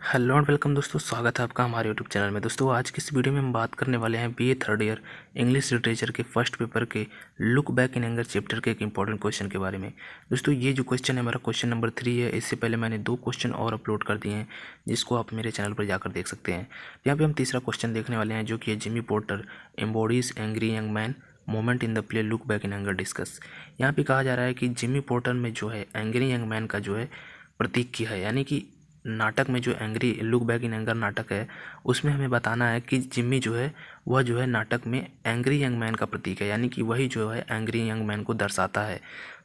Hello and welcome दोस्तों, स्वागत है आपका हमारे यूट्यूब चैनल में। दोस्तों आज की इस वीडियो में हम बात करने वाले हैं BA third year English literature के फर्स्ट पेपर के look back in anger chapter के एक इंपॉर्टेंट क्वेश्चन के बारे में। दोस्तों ये जो क्वेश्चन है हमारा क्वेश्चन नंबर 3 है। इससे पहले मैंने 2 क्वेश्चन और अपलोड कर दिए हैं जिसको आप मेरे चैनल पर जाकर देख सकते हैं। यहाँ पर हम तीसरा क्वेश्चन देखने वाले हैं जो कि है Jimmy porter embodies angry young man moment in the play look back in anger discuss. यहाँ पे कहा जा रहा है कि जिमी पोर्टर में जो है एंग्री यंग मैन का जो है प्रतीक किया है, यानी कि नाटक में जो angry look back in anger नाटक है उसमें हमें बताना है कि जिम्मी जो है वह जो है नाटक में एंग्री यंग मैन का प्रतीक है, यानी कि वही जो है एंग्री यंग मैन को दर्शाता है।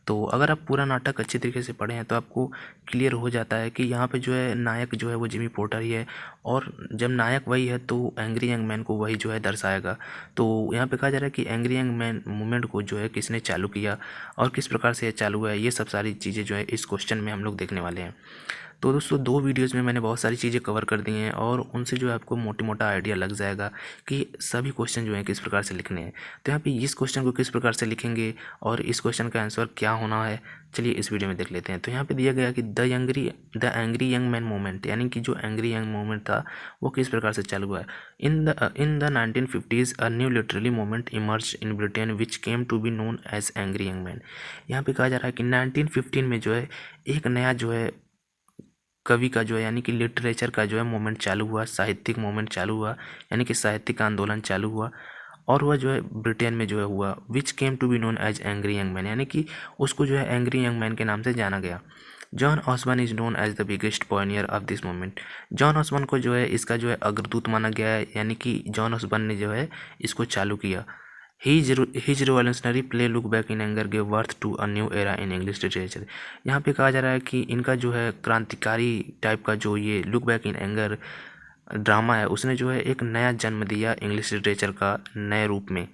तो अगर आप पूरा नाटक अच्छी तरीके से पढ़े हैं तो आपको क्लियर हो जाता है कि यहाँ पे जो है नायक जो है वो जिमी पोर्टर ही है, और जब नायक वही है तो एंग्री यंग मैन को वही जो है दर्शाएगा। तो यहाँ पे कहा जा रहा है कि एंग्री यंग मैन मूवमेंट को जो है किसने चालू किया और किस प्रकार से ये चालू हुआ है, ये सब सारी चीज़ें जो है इस क्वेश्चन में हम लोग देखने वाले हैं। तो दोस्तों 2 वीडियोज़ में मैंने बहुत सारी चीज़ें कवर कर दी हैं और उनसे जो है आपको मोटा आइडिया लग जाएगा कि सभी क्वेश्चन जो हैं किस प्रकार से लिखने हैं। तो यहाँ पे इस क्वेश्चन को किस प्रकार से लिखेंगे और इस क्वेश्चन का आंसर क्या होना है, चलिए इस वीडियो में देख लेते हैं। तो यहाँ पे दिया गया कि the angry young man movement, यानी कि जो एंग्री यंग मूवमेंट था वो किस प्रकार से चालू हुआ है। In the 1950s a new literary movement emerge in Britain which came to be known as angry young man. यहाँ पे कहा जा रहा है कि 1915 में जो है एक नया जो है कवि का जो है यानी कि लिटरेचर का जो है मूवमेंट चालू हुआ, साहित्यिक मूवमेंट चालू हुआ, यानी कि साहित्यिक आंदोलन चालू हुआ, और वह जो है ब्रिटेन में जो है हुआ। Which came to be known as angry young man, यानी कि उसको जो है एंग्री यंग मैन के नाम से जाना गया। John Osborne is known as the biggest pioneer of this movement. John Osborne को जो है इसका जो है अग्रदूत माना गया है, यानी कि जॉन ऑसबर्न ने जो है इसको चालू किया। His revolutionary play Look Back in Anger gave birth to a new era in English literature। यहाँ पे कहा जा रहा है कि इनका जो है क्रांतिकारी टाइप का जो ये look back in anger drama है उसने जो है एक नया जन्म दिया इंग्लिश लिटरेचर का नए रूप में।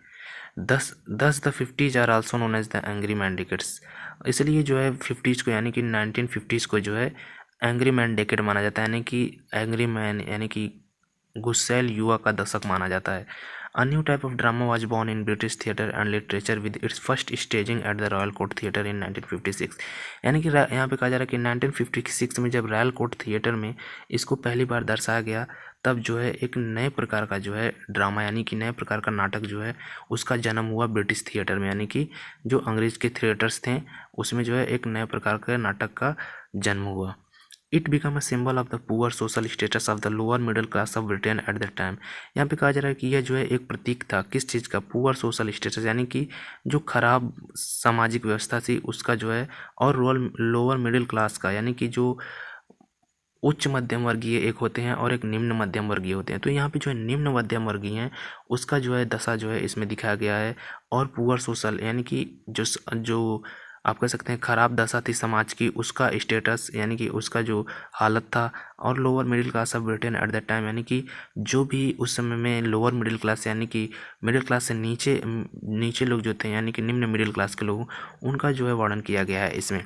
Thus the 50s are also known as the angry man decades. इसलिए जो है 50s को यानी कि 1950s को जो है एंग्री मैन डेकेड माना जाता है, यानी कि एंग्री मैन यानी कि गुस्सैल युवा का दशक माना जाता है। A new type of drama was born in British theatre and literature with its first staging at the Royal Court Theatre in 1956। यानी कि यहाँ पे कहा जा रहा है कि 1956 में जब रॉयल कोर्ट थिएटर में इसको पहली बार दर्शाया गया तब जो है एक नए प्रकार का जो है ड्रामा यानी कि नए प्रकार का नाटक जो है उसका जन्म हुआ ब्रिटिश थिएटर में, यानी कि जो अंग्रेज़ के थिएटर्स थे उसमें जो है एक नए प्रकार के नाटक का जन्म हुआ। It become a symbol of the poor social status of the lower middle class of Britain at the time. यहाँ पे कहा जा रहा है कि यह जो है एक प्रतीक था किस चीज़ का, पुअर सोशल स्टेटस, यानी कि जो खराब सामाजिक व्यवस्था थी उसका जो है, और लोअर मिडिल क्लास का, यानी कि जो उच्च मध्यम वर्गीय एक होते हैं और एक निम्न मध्यम वर्गीय होते हैं। तो यहाँ पे जो है निम्न मध्यम वर्गीय हैं उसका जो है दशा जो है इसमें दिखाया गया है, और पुअर सोशल यानी कि जो आप कह सकते हैं खराब दशा थी समाज की उसका स्टेटस यानी कि उसका जो हालत था, और lower middle class of Britain at that time, यानी कि जो भी उस समय में लोअर मिडिल क्लास यानी कि मिडिल क्लास से नीचे लोग जो थे यानी कि निम्न मिडिल क्लास के लोग, उनका जो है वर्णन किया गया है इसमें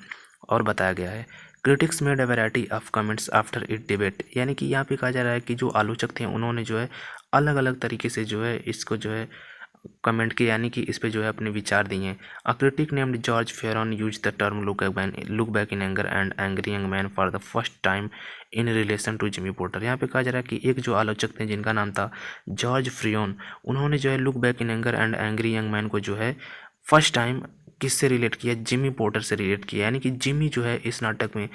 और बताया गया है। Critics made a variety of comments after it debate, यानी कि यहाँ पे कहा जा रहा है कि जो आलोचक थे उन्होंने जो है अलग अलग तरीके से जो है इसको जो है कमेंट किया, यानी कि इस पे जो है अपने विचार दिए हैं। A critic named George Fearon use the term look back in anger and angry young man for the first time in relation to Jimmy Porter. यहाँ पे कहा जा रहा है कि एक जो आलोचक थे जिनका नाम था जॉर्ज फ्रियोन, उन्होंने जो है look back in anger and angry young man को जो है फर्स्ट टाइम किससे रिलेट किया, जिमी पोर्टर से रिलेट किया, यानी कि जिमी जो है इस नाटक में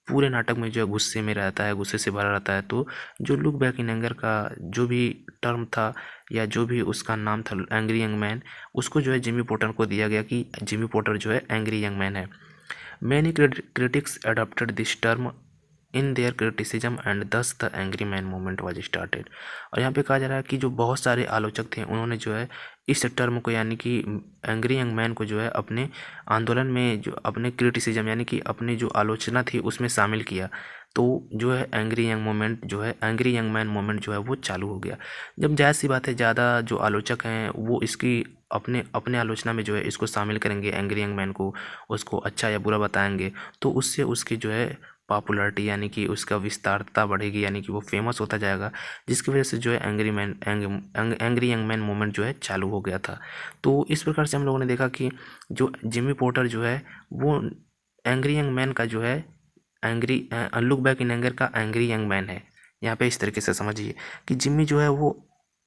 पूरे नाटक में जो है गुस्से में रहता है, गुस्से से भरा रहता है। तो जो लुक बैक इन एंगर का जो भी टर्म था या जो भी उसका नाम था एंग्री यंग मैन, उसको जो है जिमी पोर्टर को दिया गया कि जिमी पोर्टर जो है एंग्री यंग मैन है। Many critics adopted this term in their criticism and thus the angry man movement was started. और यहाँ पे कहा जा रहा है कि जो बहुत सारे आलोचक थे उन्होंने जो है इस टर्म को यानी कि एंग्री यंग मैन को जो है अपने आंदोलन में जो अपने क्रिटिसिज्म यानी कि अपनी जो आलोचना थी उसमें शामिल किया। तो जो है एंग्री यंग मूवमेंट जो है एंग्री यंग मैन मूवमेंट जो है वो चालू हो गया। जब जायज़ सी बात है ज़्यादा जो आलोचक हैं वो इसकी अपने अपने आलोचना में जो है इसको शामिल करेंगे एंग्री यंग मैन को, उसको अच्छा या बुरा बताएंगे, तो उससे उसकी जो है पॉपुलैरिटी यानी कि उसका विस्तारता बढ़ेगी, यानी कि वो फेमस होता जाएगा, जिसकी वजह से जो है एंग्री यंग मैन मूवमेंट जो है चालू हो गया था। तो इस प्रकार से हम लोगों ने देखा कि जो जिमी पोर्टर जो है वो एंग्री यंग मैन का जो है लुक बैक इन एंगर का एंग्री यंग मैन है, यहाँ पे इस तरीके से समझिए कि जिम्मी जो है वो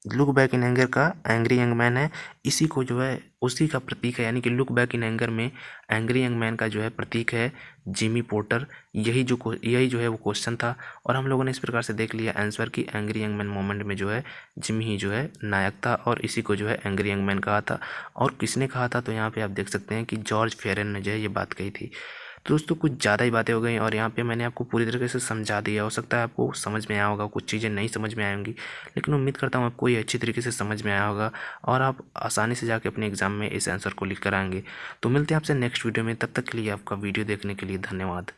लुक बैक इन एंगर का एंग्री यंग मैन है, इसी को जो है उसी का प्रतीक है, यानी कि लुक बैक इन एंगर में एंग्री यंग मैन का जो है प्रतीक है जिमी पोर्टर। यही जो है वो क्वेश्चन था, और हम लोगों ने इस प्रकार से देख लिया आंसर कि एंग्री यंग मैन मोमेंट में जो है जिमी ही जो है नायक था, और इसी को जो है एंग्री यंग मैन कहा था। और किसने कहा था, तो यहाँ पे आप देख सकते हैं कि जॉर्ज फेरन ने जो है ये बात कही थी। तो दोस्तों कुछ ज़्यादा ही बातें हो गई, और यहाँ पे मैंने आपको पूरी तरीके से समझा दिया। हो सकता है आपको समझ में आया होगा, कुछ चीज़ें नहीं समझ में आएंगी, लेकिन उम्मीद करता हूँ आपको ये अच्छी तरीके से समझ में आया होगा, और आप आसानी से जाके अपने एग्ज़ाम में इस आंसर को लिख कर आएंगे। तो मिलते हैं आपसे नेक्स्ट वीडियो में, तब तक के लिए आपका वीडियो देखने के लिए धन्यवाद।